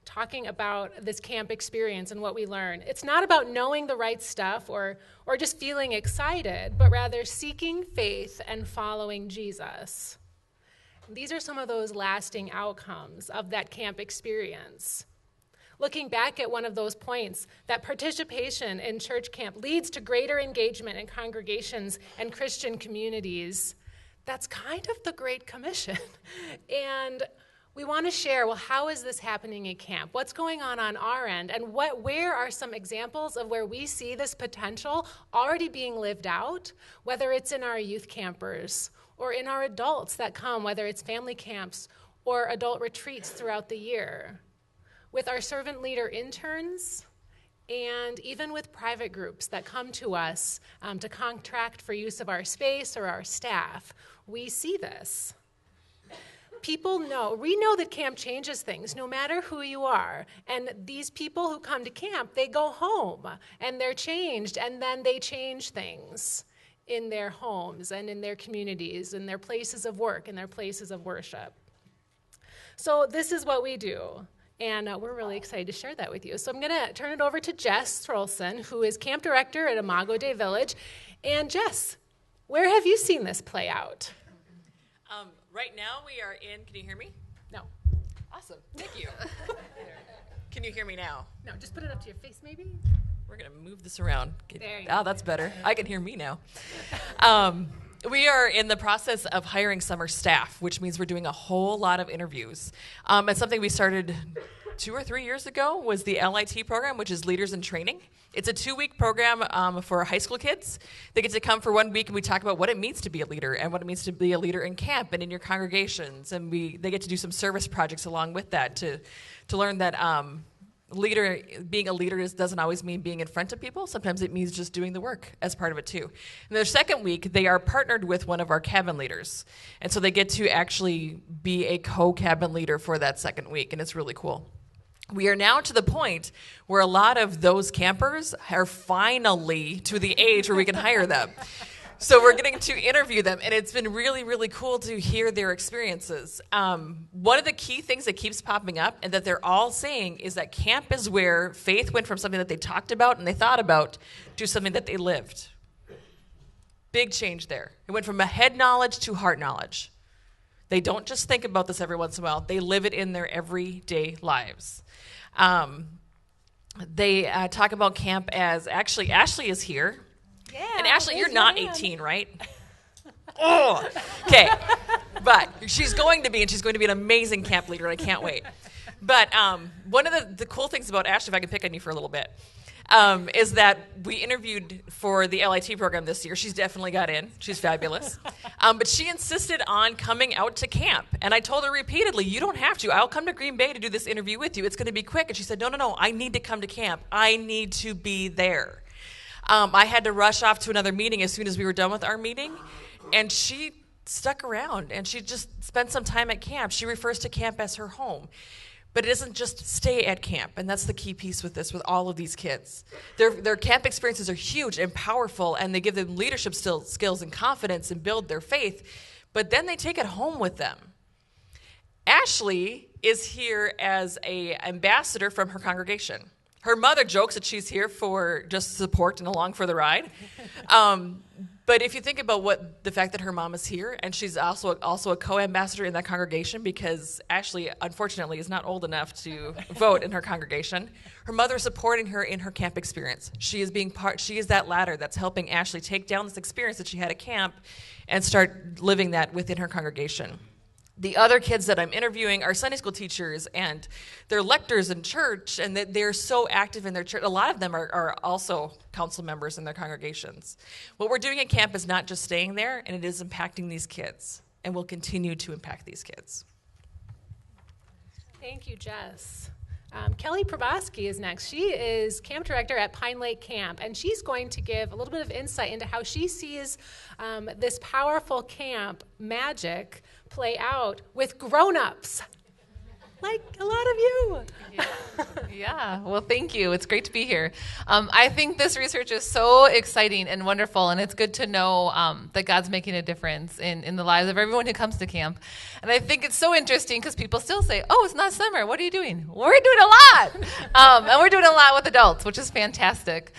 Talking about this camp experience and what we learn. It's not about knowing the right stuff or just feeling excited, but rather seeking faith and following Jesus. These are some of those lasting outcomes of that camp experience. Looking back at one of those points, that participation in church camp leads to greater engagement in congregations and Christian communities. That's kind of the Great Commission. And we want to share, well, how is this happening at camp? What's going on our end? And where are some examples of where we see this potential already being lived out, whether it's in our youth campers or in our adults that come, whether it's family camps or adult retreats throughout the year, with our servant leader interns, and even with private groups that come to us to contract for use of our space or our staff. We see this. We know that camp changes things, no matter who you are. And these people who come to camp, they go home, and they're changed, and then they change things in their homes and in their communities, in their places of work, in their places of worship. So this is what we do, and we're really excited to share that with you. So I'm going to turn it over to Jess Throlson, who is camp director at Imago Dei Village. And Jess, where have you seen this play out? Right now we are in, can you hear me? No. Awesome, thank you. Can you hear me now? No, just put it up to your face maybe. We're gonna move this around. There you go. go. That's better. I can hear me now. We are in the process of hiring summer staff, which means we're doing a whole lot of interviews. And something we started 2 or 3 years ago was the LIT program, which is Leaders in Training. It's a 2-week program for high school kids. They get to come for 1 week, and we talk about what it means to be a leader and what it means to be a leader in camp and in your congregations. And they get to do some service projects along with that to learn that being a leader doesn't always mean being in front of people. Sometimes it means just doing the work as part of it too. And their second week, they are partnered with one of our cabin leaders. And so they get to actually be a co-cabin leader for that second week, and it's really cool. We are now to the point where a lot of those campers are finally to the age where we can hire them. So we're getting to interview them, and it's been really, really cool to hear their experiences. One of the key things that keeps popping up and that they're all saying is that camp is where faith went from something that they talked about and they thought about to something that they lived. Big change there. It went from a head knowledge to heart knowledge. They don't just think about this every once in a while. They live it in their everyday lives. They talk about camp as, actually, Ashley is here. Yeah. And Ashley, you're not 18, right? Oh, okay. But she's going to be, and she's going to be an amazing camp leader, and I can't wait. But one of the cool things about Ashley, if I can pick on you for a little bit, is that we interviewed for the LIT program this year. She's definitely got in. She's fabulous. But she insisted on coming out to camp. And I told her repeatedly, you don't have to. I'll come to Green Bay to do this interview with you. It's going to be quick. And she said, no, I need to come to camp. I need to be there. I had to rush off to another meeting as soon as we were done with our meeting. And she stuck around, and she just spent some time at camp. She refers to camp as her home. But it isn't just stay at camp, and that's the key piece with this, with all of these kids. Their camp experiences are huge and powerful, and they give them leadership skills and confidence and build their faith, but then they take it home with them. Ashley is here as an ambassador from her congregation. Her mother jokes that she's here for just support and along for the ride. But if you think about the fact that her mom is here, and she's also a co-ambassador in that congregation, because Ashley, unfortunately, is not old enough to vote in her congregation. Her mother is supporting her in her camp experience. She is that ladder that's helping Ashley take down this experience that she had at camp and start living that within her congregation. The other kids that I'm interviewing are Sunday school teachers, and they're lectors in church, and they're so active in their church. A lot of them are also council members in their congregations. What we're doing at camp is not just staying there, and it is impacting these kids, and will continue to impact these kids. Thank you, Jess. Kelly Probosky is next. She is camp director at Pine Lake Camp, and she's going to give a little bit of insight into how she sees this powerful camp magic play out with grown-ups, like a lot of you. Yeah, well, thank you. It's great to be here. I think this research is so exciting and wonderful, and it's good to know that God's making a difference in the lives of everyone who comes to camp. And I think it's so interesting because people still say, oh, it's not summer. What are you doing? We're doing a lot. And we're doing a lot with adults, which is fantastic.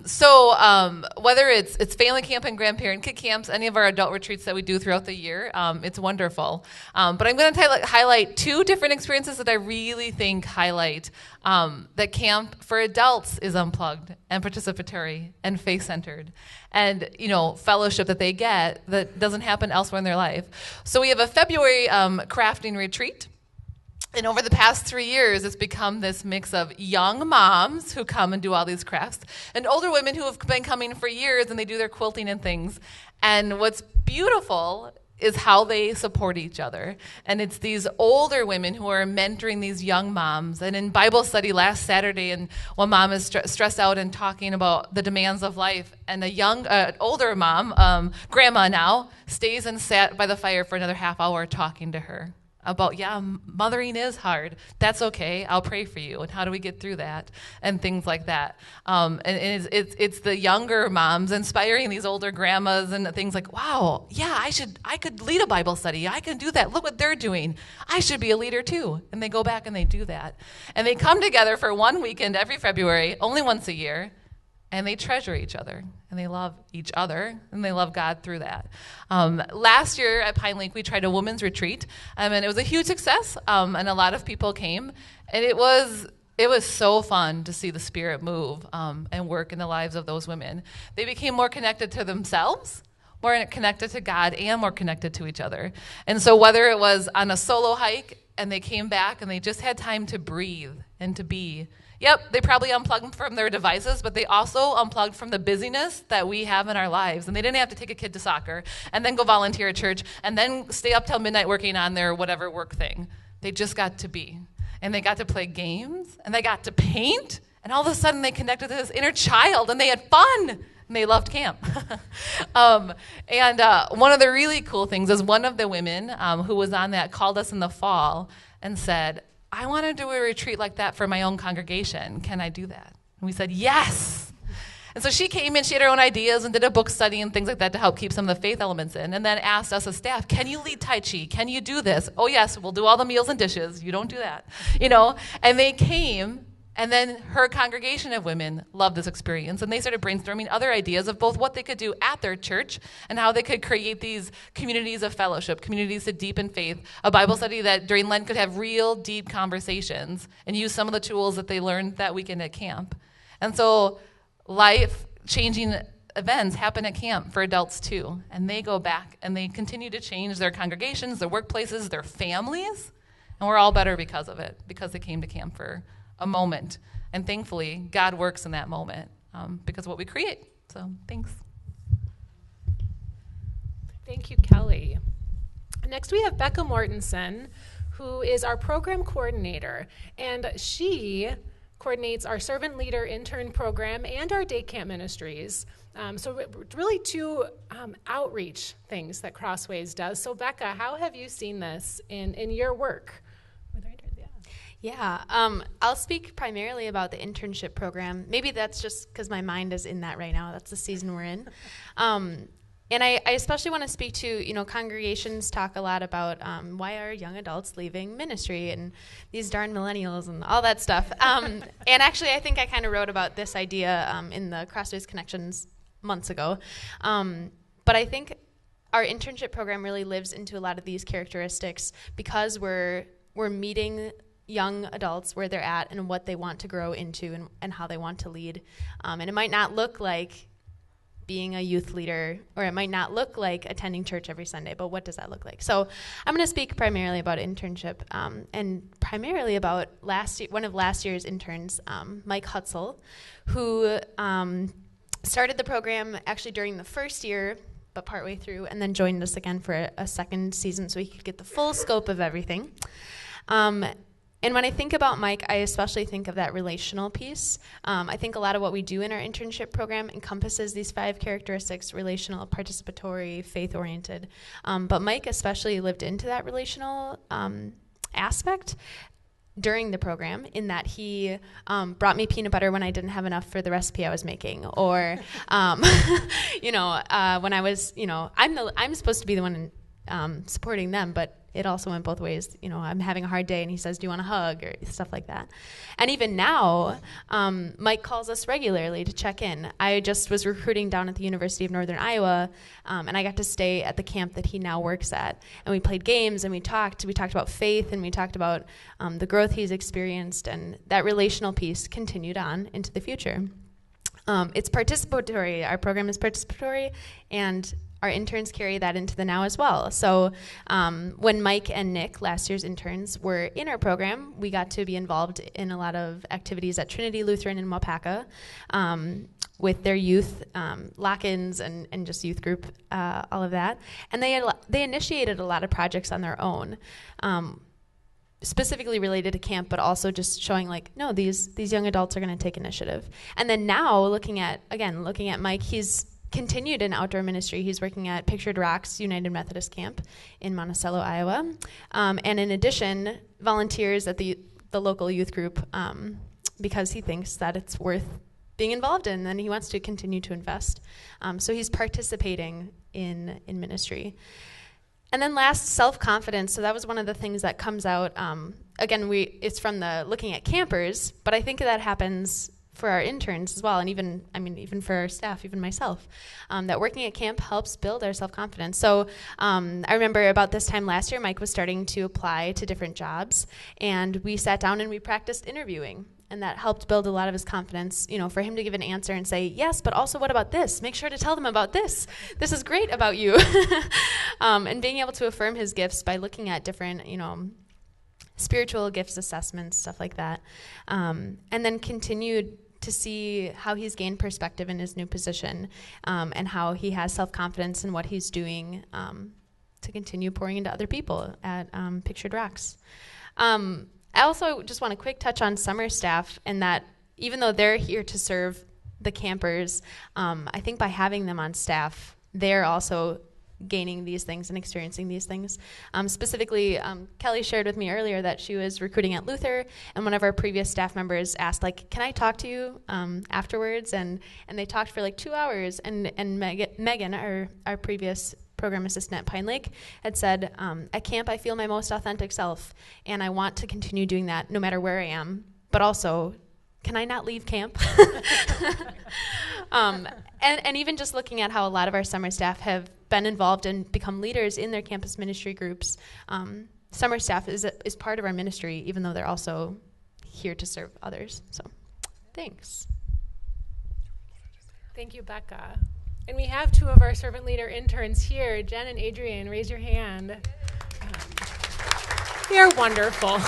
So whether it's family camp and grandparent kid camps, any of our adult retreats that we do throughout the year, it's wonderful. But I'm going to highlight two different experiences that I really think highlight that camp for adults is unplugged and participatory and faith-centered, and fellowship that they get that doesn't happen elsewhere in their life. So we have a February crafting retreat. And over the past 3 years, it's become this mix of young moms who come and do all these crafts and older women who have been coming for years and they do their quilting and things. And what's beautiful is how they support each other. And it's these older women who are mentoring these young moms. And in Bible study last Saturday, and one mom is stressed out and talking about the demands of life, and older mom, grandma now, stays and sat by the fire for another half hour talking to her about, mothering is hard. That's okay. I'll pray for you. And how do we get through that? And things like that. And it's the younger moms inspiring these older grandmas and things like, wow, I could lead a Bible study. I can do that. Look what they're doing. I should be a leader too. And they go back and they do that. And they come together for one weekend every February, only once a year. And they treasure each other, and they love each other, and they love God through that. Last year at Pine Lake, we tried a women's retreat, and it was a huge success, and a lot of people came. And it was so fun to see the Spirit move and work in the lives of those women. They became more connected to themselves, more connected to God, and more connected to each other. And so whether it was on a solo hike, and they came back, and they just had time to breathe and to be. Yep, they probably unplugged from their devices, but they also unplugged from the busyness that we have in our lives. And they didn't have to take a kid to soccer and then go volunteer at church and then stay up till midnight working on their whatever work thing. They just got to be. And they got to play games, and they got to paint, and all of a sudden they connected to this inner child, and they had fun, and they loved camp. One of the really cool things is one of the women who was on that called us in the fall and said, I want to do a retreat like that for my own congregation. Can I do that? And we said, yes. And so she came in, she had her own ideas and did a book study and things like that to help keep some of the faith elements in, and then asked us as staff, can you lead Tai Chi? Can you do this? Oh, yes, we'll do all the meals and dishes. You don't do that. And they came, and then her congregation of women loved this experience, and they started brainstorming other ideas of both what they could do at their church and how they could create these communities of fellowship, communities to deepen faith, a Bible study that during Lent could have real deep conversations and use some of the tools that they learned that weekend at camp. And so life-changing events happen at camp for adults too, and they go back and they continue to change their congregations, their workplaces, their families, and we're all better because of it, because they came to camp for a moment. And thankfully, God works in that moment because of what we create. So thanks. Thank you, Kelly. Next, we have Becca Mortensen, who is our program coordinator. And she coordinates our servant leader intern program and our day camp ministries. So really two outreach things that Crossways does. So Becca, how have you seen this in your work? Yeah, I'll speak primarily about the internship program. Maybe that's just because my mind is in that right now. That's the season we're in. And I especially want to speak to, congregations talk a lot about why are young adults leaving ministry and these darn millennials and all that stuff. And actually, I think I kind of wrote about this idea in the Crossways Connections months ago. But I think our internship program really lives into a lot of these characteristics because we're meeting young adults where they're at and what they want to grow into and how they want to lead. And it might not look like being a youth leader, or it might not look like attending church every Sunday, but what does that look like? So I'm going to speak primarily about internship and primarily about one of last year's interns, Mike Hutzel, who started the program actually during the first year, but partway through, and then joined us again for a second season so he could get the full scope of everything. And when I think about Mike, I especially think of that relational piece. I think a lot of what we do in our internship program encompasses these 5 characteristics: relational, participatory, faith-oriented. But Mike especially lived into that relational aspect. during the program, in that he brought me peanut butter when I didn't have enough for the recipe I was making, or when I was, I'm supposed to be the one supporting them, but it also went both ways. I'm having a hard day, and he says, "Do you want a hug?" or stuff like that. And even now, Mike calls us regularly to check in. I just was recruiting down at the University of Northern Iowa, and I got to stay at the camp that he now works at. And we played games, and we talked about faith, and we talked about the growth he's experienced, and that relational piece continued on into the future. It's participatory. Our program is participatory, and our interns carry that into the now as well. So when Mike and Nick, last year's interns, were in our program, we got to be involved in a lot of activities at Trinity Lutheran in Waupaca with their youth lock-ins and just youth group, all of that. And they initiated a lot of projects on their own, specifically related to camp, but also just showing no, these young adults are going to take initiative. And then now looking at Mike, he's continued in outdoor ministry. He's working at Pictured Rocks United Methodist Camp in Monticello, Iowa. And in addition, volunteers at the local youth group because he thinks that it's worth being involved in, and he wants to continue to invest. So he's participating in ministry. And then last, self-confidence. So that was one of the things that comes out. Again, it's from the looking at campers, but I think that happens for our interns as well, and even for our staff, even myself, that working at camp helps build our self-confidence. So I remember about this time last year, Mike was starting to apply to different jobs, and we sat down and we practiced interviewing, and that helped build a lot of his confidence, for him to give an answer and say, yes, but also what about this? Make sure to tell them about this. This is great about you. And being able to affirm his gifts by looking at different, spiritual gifts assessments, stuff like that. And then continued to see how he's gained perspective in his new position, and how he has self-confidence in what he's doing to continue pouring into other people at Pictured Rocks. I also just want to quick touch on summer staff, and that even though they're here to serve the campers, I think by having them on staff, they're also gaining these things and experiencing these things. Specifically, Kelly shared with me earlier that she was recruiting at Luther, and one of our previous staff members asked, can I talk to you afterwards? And they talked for 2 hours, and Megan, our previous program assistant at Pine Lake, had said, at camp I feel my most authentic self, and I want to continue doing that no matter where I am, but also, can I not leave camp? And even just looking at how a lot of our summer staff have been involved and become leaders in their campus ministry groups. Summer staff is part of our ministry, even though they're also here to serve others. So, thanks. Thank you, Becca. And we have two of our servant leader interns here, Jen and Adrian. Raise your hand. They are wonderful.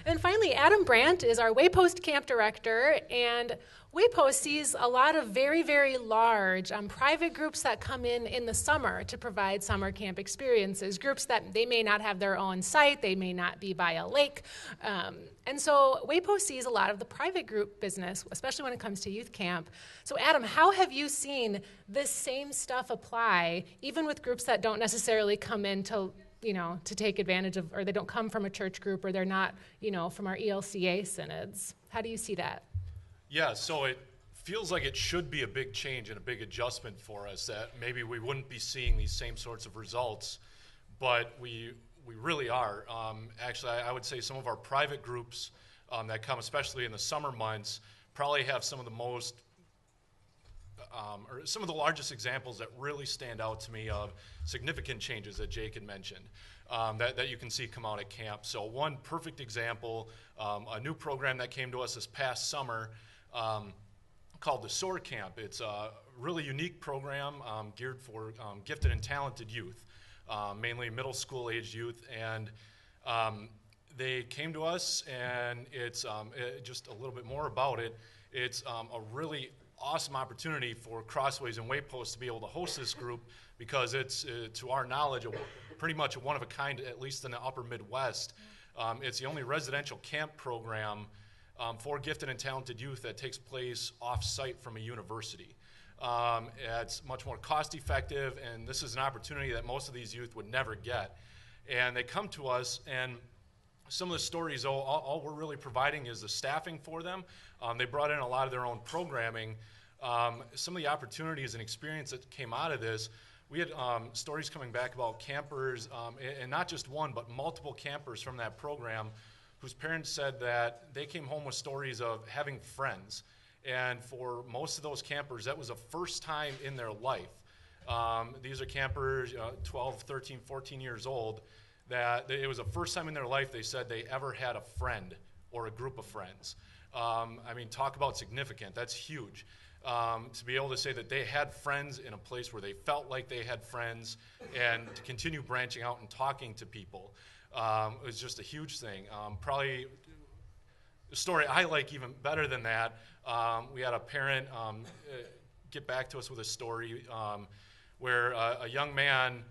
And finally, Adam Brandt is our Waypost Camp Director, and Waypost sees a lot of very, very large private groups that come in the summer to provide summer camp experiences, groups that they may not have their own site, they may not be by a lake. And so Waypost sees a lot of the private group business, especially when it comes to youth camp. So Adam, how have you seen this same stuff apply, even with groups that don't necessarily come in to take advantage of, or they don't come from a church group, or they're not, from our ELCA synods? How do you see that? Yeah, so it feels like it should be a big change and a big adjustment for us, that maybe we wouldn't be seeing these same sorts of results, but we really are. Actually, I would say some of our private groups that come, especially in the summer months, probably have some of the most or some of the largest examples that really stand out to me of significant changes that Jake had mentioned that you can see come out at camp. So one perfect example, a new program that came to us this past summer called the SOAR Camp. It's a really unique program geared for gifted and talented youth, mainly middle school age youth, and they came to us, and it's just a little bit more about it. It's a really awesome opportunity for Crossways and Waypost to be able to host this group, because it's, to our knowledge, pretty much a one-of-a-kind, at least in the upper Midwest. It's the only residential camp program for gifted and talented youth that takes place off-site from a university. It's much more cost-effective, and this is an opportunity that most of these youth would never get. And they come to us, and some of the stories, all we're really providing is the staffing for them. They brought in a lot of their own programming. Some of the opportunities and experience that came out of this, we had stories coming back about campers, and not just one, but multiple campers from that program whose parents said that they came home with stories of having friends. And for most of those campers, that was the first time in their life. These are campers, 12, 13, 14 years old, that it was the first time in their life they said they ever had a friend or a group of friends. I mean, talk about significant. That's huge. To be able to say that they had friends in a place where they felt like they had friends, and to continue branching out and talking to people was just a huge thing. Probably the story I like even better than that, we had a parent get back to us with a story where a young man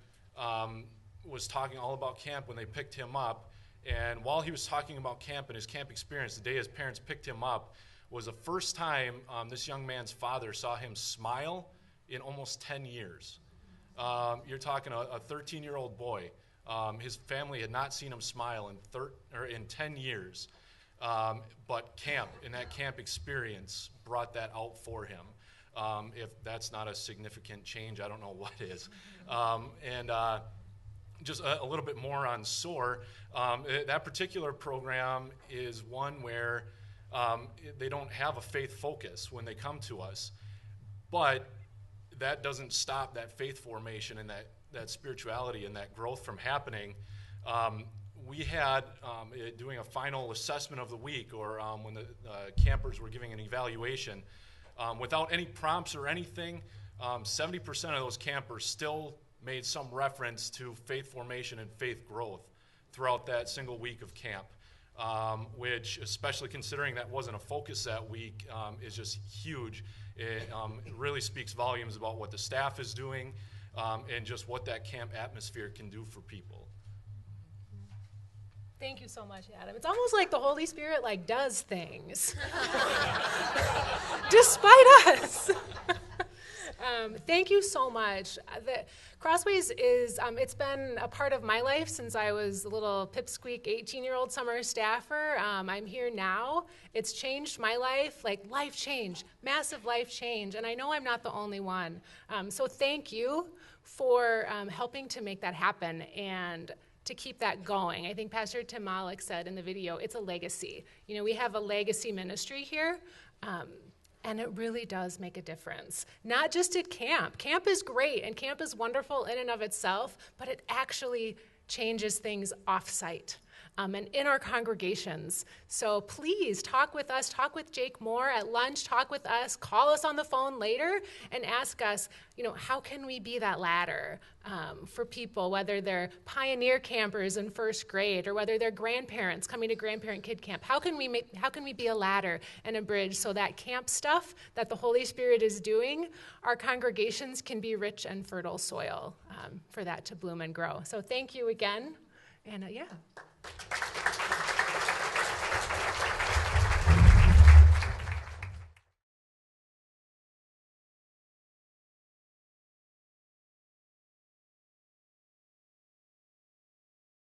was talking all about camp when they picked him up. And while he was talking about camp and his camp experience, the day his parents picked him up was the first time this young man's father saw him smile in almost 10 years. You're talking a 13-year-old boy. His family had not seen him smile in 10 years. But camp, and that camp experience brought that out for him. If that's not a significant change, I don't know what is. Just a little bit more on SOAR. That particular program is one where they don't have a faith focus when they come to us. But that doesn't stop that faith formation and that spirituality and that growth from happening. We had, doing a final assessment of the week, or when the campers were giving an evaluation, without any prompts or anything, 70% of those campers still made some reference to faith formation and faith growth throughout that single week of camp, which, especially considering that wasn't a focus that week, is just huge. It really speaks volumes about what the staff is doing and just what that camp atmosphere can do for people. Thank you so much, Adam. It's almost like the Holy Spirit does things despite us. Thank you so much. The Crossways is, it's been a part of my life since I was a little pipsqueak 18-year-old summer staffer. I'm here now. It's changed my life, life change, massive life change, and I know I'm not the only one. So thank you for helping to make that happen and to keep that going. I think Pastor Tim Malik said in the video, it's a legacy. We have a legacy ministry here. And it really does make a difference. Not just at camp. Camp is great, and camp is wonderful in and of itself, but it actually changes things off-site and in our congregations. So please talk with us, talk with Jake Moore at lunch, talk with us, call us on the phone later, and ask us, how can we be that ladder for people, whether they're pioneer campers in first grade or whether they're grandparents coming to grandparent kid camp. How can we be a ladder and a bridge so that camp stuff that the Holy Spirit is doing, our congregations can be rich and fertile soil for that to bloom and grow. So thank you again, and yeah.